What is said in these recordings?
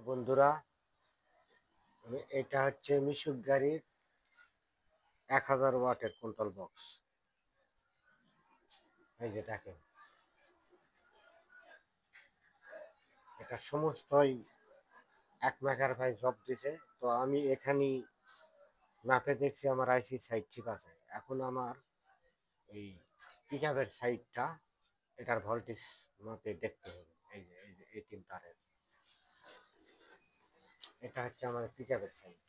বন্ধুরা, এটা হচ্ছে মিশুক গাড়ির 1000 ওয়াটের কন্ট্রোল বক্স। এই যে দেখেন, এটা সমস্তই 1 মেগার জব দিছে। তো আমি এখানেই ম্যাপে দেখছি আমার আইসি সাইড ঠিক আছে। এখন আমার এই পিকআপের সাইডটা, এটার ভোল্টেজ মতে দেখতে হবে। এই যে এই 3 তারের, এটা হচ্ছে আমার পিকআপের সাইড।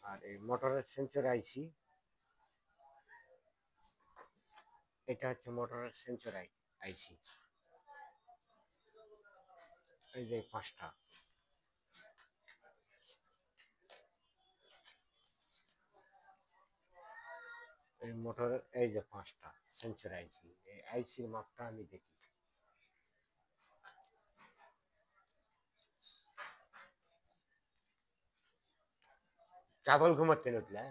আর এই মোটরের সেন্সর আইসি, এটা হচ্ছে মোটরের সেন্সর আইসি। এই যে 5টা, এই মোটরের এই যে 5টা সেন্সর আইসি। এই আইসির মাপটা আমি দেখি। কেবল ঘুমাতে উঠলে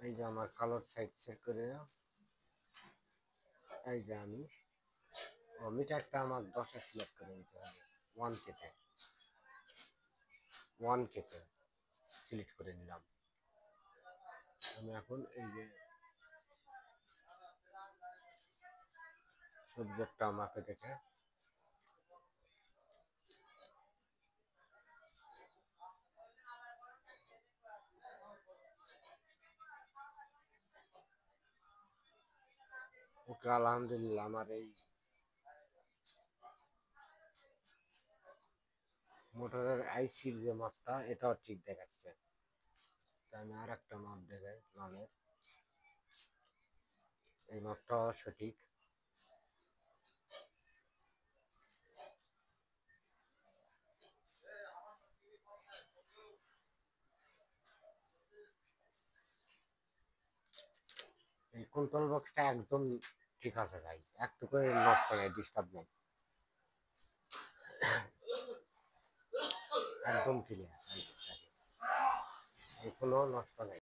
এই যে আমার কালার সাইড চেক করে নাও। এই যে আমি মিটারটা আমার 10-এ সিলেক্ট করে নিতে হবে। 1K-তে সিলেক্ট করে নিলাম। আমি এখন এই যে সাবজেক্টটা আমাকে দেখে ওকে, আলহামদুলিল্লাহ আমার এই মোটরের আইসির যে মাপটা, এটাও ঠিক দেখাচ্ছে। তাই আমি আর একটা মাপ দেখাই নলের। এই মাপটাও সঠিক। এই কন্ট্রোল বক্সটা একদম ঠিক আছে ভাই, একটুকু নষ্ট নেই, ডিস্টার্ব নেই, একদম ক্লিয়ার। কোনো নষ্ট নেই।